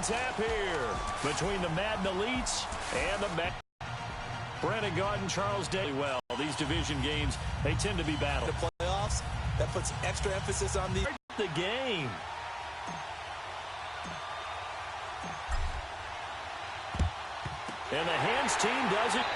on tap here between the Madden elites and the Madden. Brandon Gaudin, Charles Day. Well, these division games, they tend to be battled. The playoffs, that puts extra emphasis on the game. And the hands team does it.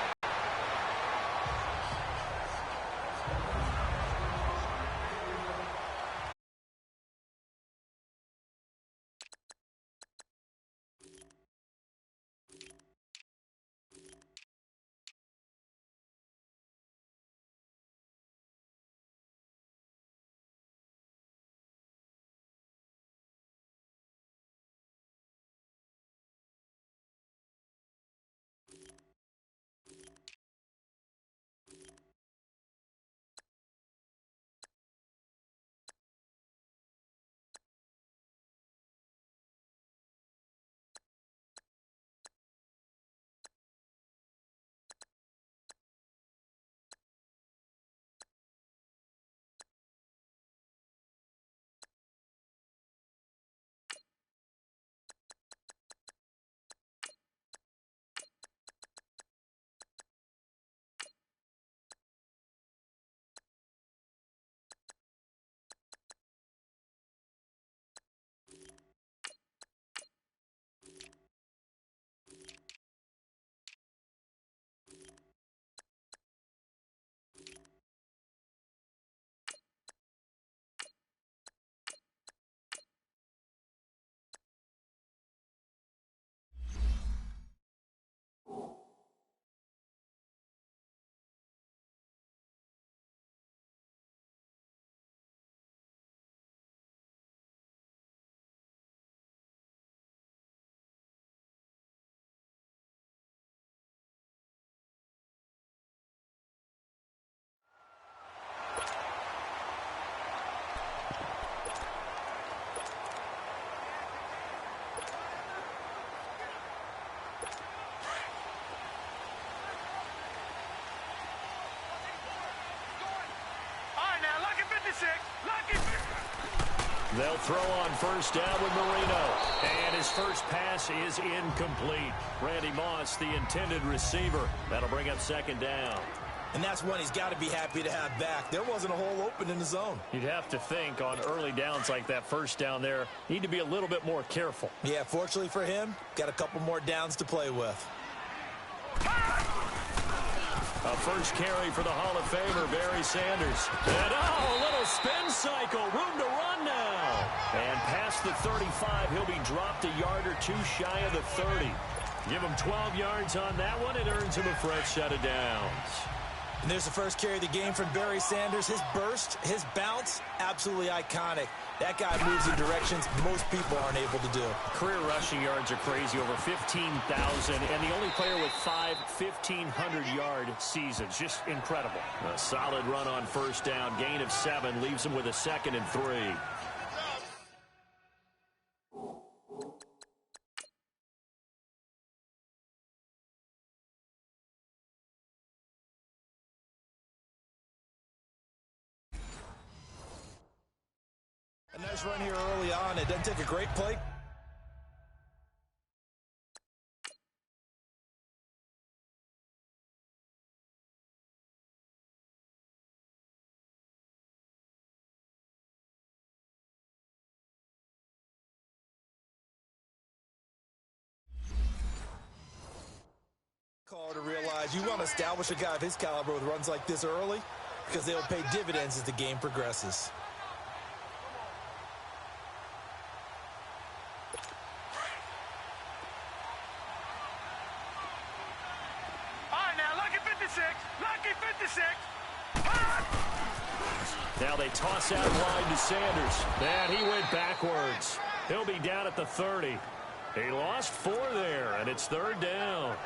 They'll throw on first down with Marino. And his first pass is incomplete. Randy Moss, the intended receiver. That'll bring up second down. And that's one he's got to be happy to have back. There wasn't a hole open in the zone. You'd have to think on early downs like that first down there, need to be a little bit more careful. Yeah, fortunately for him, got a couple more downs to play with. A first carry for the Hall of Famer, Barry Sanders. And a little spin cycle. Room to run now. And past the 35, he'll be dropped a yard or two shy of the 30. Give him 12 yards on that one. It earns him a fresh set of downs. And there's the first carry of the game from Barry Sanders. His burst, his bounce, absolutely iconic. That guy moves in directions most people aren't able to do. Career rushing yards are crazy, over 15,000, and the only player with 5 1,500-yard seasons. Just incredible. A solid run on first down, gain of 7, leaves him with a 2nd and 3. A nice run here early on. It doesn't take a great play. Call to realize you want to establish a guy of his caliber with runs like this early because they'll pay dividends as the game progresses. Lucky 56. Now they toss out wide to Sanders. And he went backwards. He'll be down at the 30. He lost 4 there, and it's 3rd down.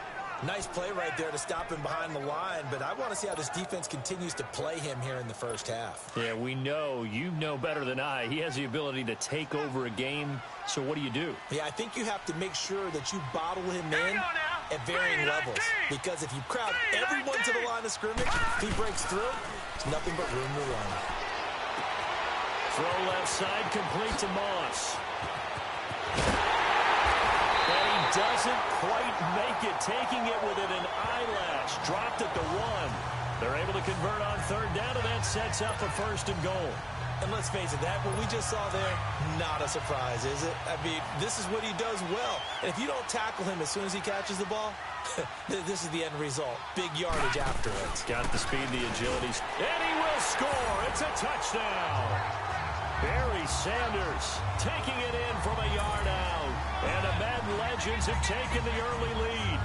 Nice play right there to stop him behind the line, but I want to see how this defense continues to play him here in the first half. Yeah, we know. You know better than I. He has the ability to take over a game, so what do you do? Yeah, I think you have to make sure that you bottle him in at varying levels, because if you crowd everyone to the line of scrimmage, if he breaks through, there's nothing but room to run. Throw left side, complete to Moss. doesn't quite make it, taking it within an eyelash. Dropped it to 1. They're able to convert on third down, and that sets up a first and goal. And let's face it, that what we just saw there, not a surprise, is it? I mean, this is what he does well. And if you don't tackle him as soon as he catches the ball, this is the end result. Big yardage after it. Got the speed, the agility, and he will score. It's a touchdown. Barry Sanders taking it in from a yard out. And the Madden legends have taken the early lead.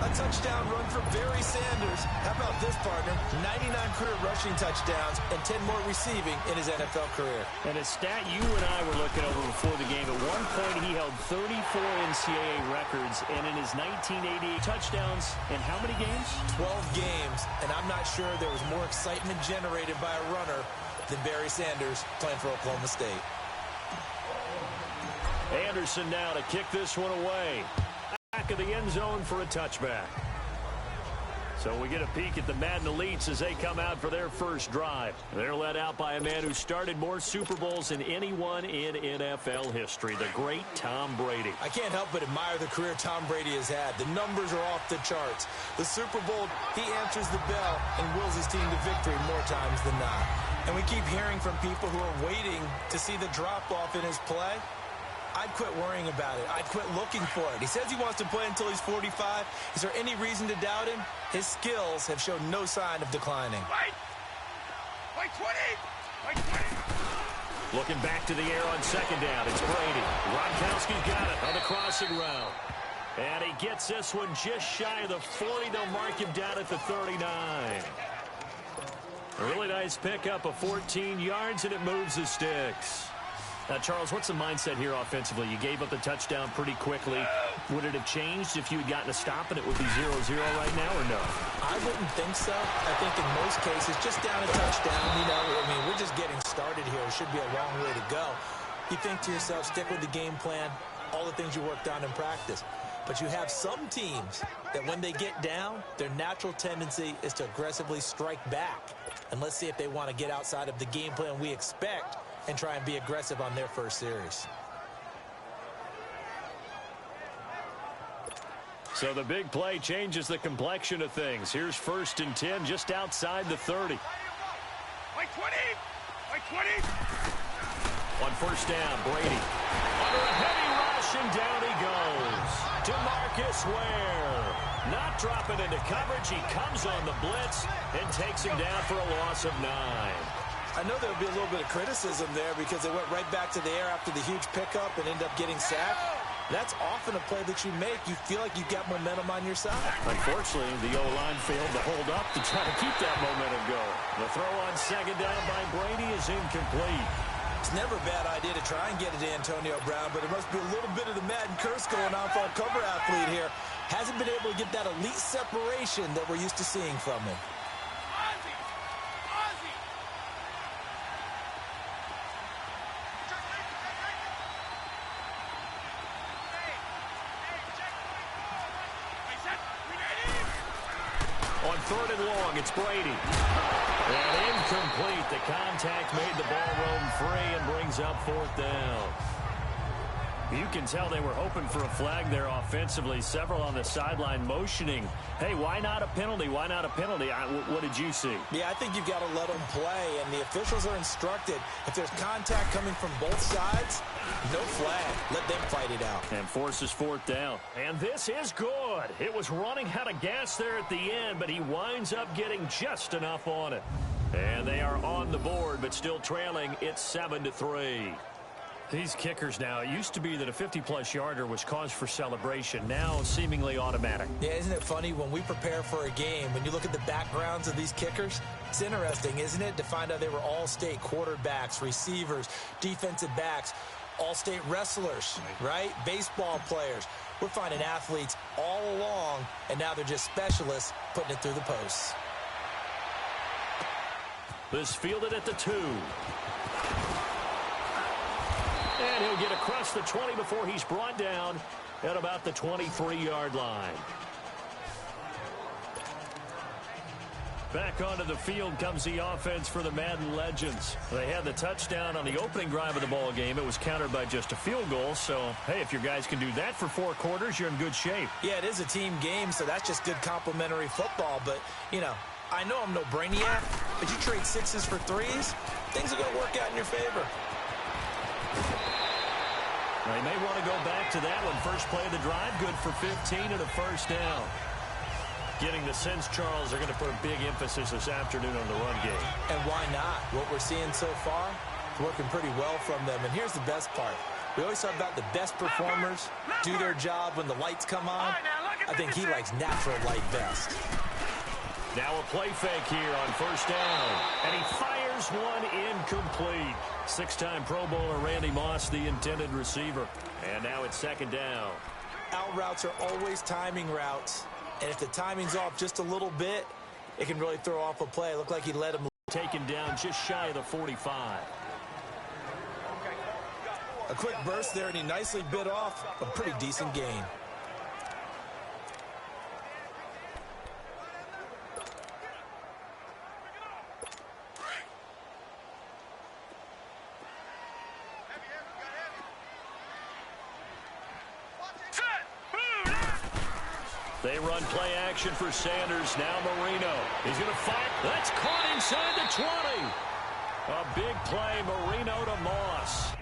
A touchdown run for Barry Sanders. How about this, partner? 99 career rushing touchdowns and 10 more receiving in his NFL career. And a stat you and I were looking over before the game. At one point, he held 34 NCAA records, and in his 1988 touchdowns, in how many games? 12 games, and I'm not sure there was more excitement generated by a runner than Barry Sanders playing for Oklahoma State. Anderson now to kick this one away. Back of the end zone for a touchback. So we get a peek at the Madden Elites as they come out for their first drive. They're led out by a man who started more Super Bowls than anyone in NFL history, the great Tom Brady. I can't help but admire the career Tom Brady has had. The numbers are off the charts. The Super Bowl, he answers the bell and wills his team to victory more times than not. And we keep hearing from people who are waiting to see the drop-off in his play. I'd quit worrying about it. I'd quit looking for it. He says he wants to play until he's 45. Is there any reason to doubt him? His skills have shown no sign of declining. Wait 20! Wait 20! Looking back to the air on second down. It's Brady. Gronkowski's got it on the crossing route. And he gets this one just shy of the 40. They'll mark him down at the 39. A really nice pickup of 14 yards, and it moves the sticks. Now, Charles, what's the mindset here offensively? You gave up the touchdown pretty quickly. Would it have changed if you had gotten a stop and it would be 0-0 right now, or no? I wouldn't think so. I think in most cases, just down a touchdown, I mean, we're just getting started here. It should be a long way to go. You think to yourself, stick with the game plan, all the things you worked on in practice. But you have some teams that when they get down, their natural tendency is to aggressively strike back. And let's see if they want to get outside of the game plan we expect and try and be aggressive on their first series. So the big play changes the complexion of things. Here's 1st and 10 just outside the 30. Wait 20! Wait 20! On first down, Brady. Under a heavy rush, and down he goes. DeMarcus Ware. Not dropping into coverage. He comes on the blitz and takes him down for a loss of 9. I know there'll be a little bit of criticism there because they went right back to the air after the huge pickup and ended up getting sacked. That's often a play that you make. You feel like you've got momentum on your side. Unfortunately, the O-line failed to hold up to try to keep that momentum going. The throw on second down by Brady is incomplete. It's never a bad idea to try and get it to Antonio Brown, but it must be a little bit of the Madden curse going on for our cover athlete here. Hasn't been able to get that elite separation that we're used to seeing from him. On third and long, it's Brady. And incomplete. The contact made the ball roam free and brings up 4th down. You can tell they were hoping for a flag there offensively. Several on the sideline motioning. Hey, why not a penalty? Why not a penalty? What did you see? Yeah, I think you've got to let them play, and the officials are instructed. If there's contact coming from both sides, no flag. Let them fight it out. And forces 4th down. And this is good. It was running out of gas there at the end, but he winds up getting just enough on it. And they are on the board, but still trailing. It's 7-3. These kickers now, it used to be that a 50-plus yarder was cause for celebration. Now seemingly automatic. Yeah, isn't it funny when we prepare for a game, when you look at the backgrounds of these kickers, it's interesting, isn't it, to find out they were all-state quarterbacks, receivers, defensive backs, all-state wrestlers, right? Baseball players. We're finding athletes all along, and now they're just specialists putting it through the posts. This fielded at the 2. And he'll get across the 20 before he's brought down at about the 23-yard line. Back onto the field comes the offense for the Madden Legends. They had the touchdown on the opening drive of the ball game. It was countered by just a field goal. So, hey, if your guys can do that for 4 quarters, you're in good shape. Yeah, it is a team game, so that's just good complimentary football. But, you know, I know I'm no brainiac, but you trade 6s for 3s, things are going to work out in your favor. They may want to go back to that one. First play of the drive, good for 15 and a first down. Getting the sense, Charles, they're going to put a big emphasis this afternoon on the run game. And why not? What we're seeing so far is working pretty well from them. And here's the best part. We always talk about the best performers do their job when the lights come on. I think he likes natural light best. Now a play fake here on first down. And he fires one incomplete. 6-time Pro Bowler Randy Moss, the intended receiver. And now it's second down. Out routes are always timing routes. And if the timing's off just a little bit, it can really throw off a play. Looked like he let him. Taken down just shy of the 45. A quick burst there, and he nicely bit off a pretty decent gain. They run play action for Sanders. Now Marino. He's going to fight. That's caught inside the 20. A big play, Marino to Moss.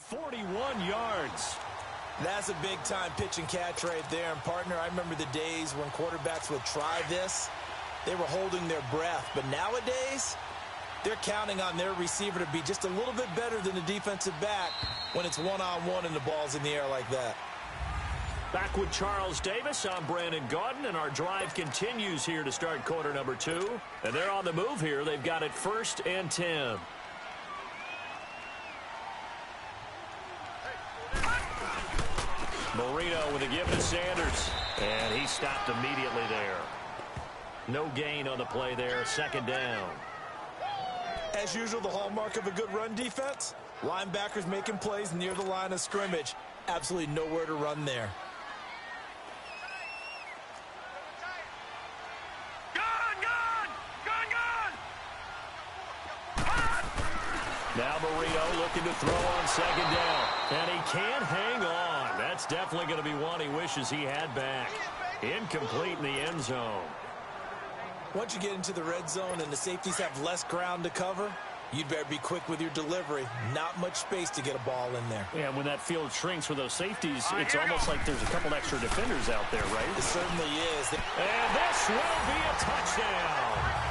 .41 yards. That's a big-time pitch and catch right there. And, partner, I remember the days when quarterbacks would try this. They were holding their breath. But nowadays, they're counting on their receiver to be just a little bit better than the defensive back when it's one-on-one and the ball's in the air like that. Back with Charles Davis, I'm Brandon Gaudin, and our drive continues here to start quarter number 2. And they're on the move here. They've got it 1st and 10. Marino with a give to Sanders. And he stopped immediately there. No gain on the play there. 2nd down. As usual, the hallmark of a good run defense, linebackers making plays near the line of scrimmage. Absolutely nowhere to run there. Now Marino looking to throw on 2nd down. And he can't hang on. That's definitely going to be one he wishes he had back. Incomplete in the end zone. Once you get into the red zone and the safeties have less ground to cover, you'd better be quick with your delivery. Not much space to get a ball in there. Yeah, when that field shrinks with those safeties, it's almost like there's a couple extra defenders out there, right? It certainly is. And this will be a touchdown.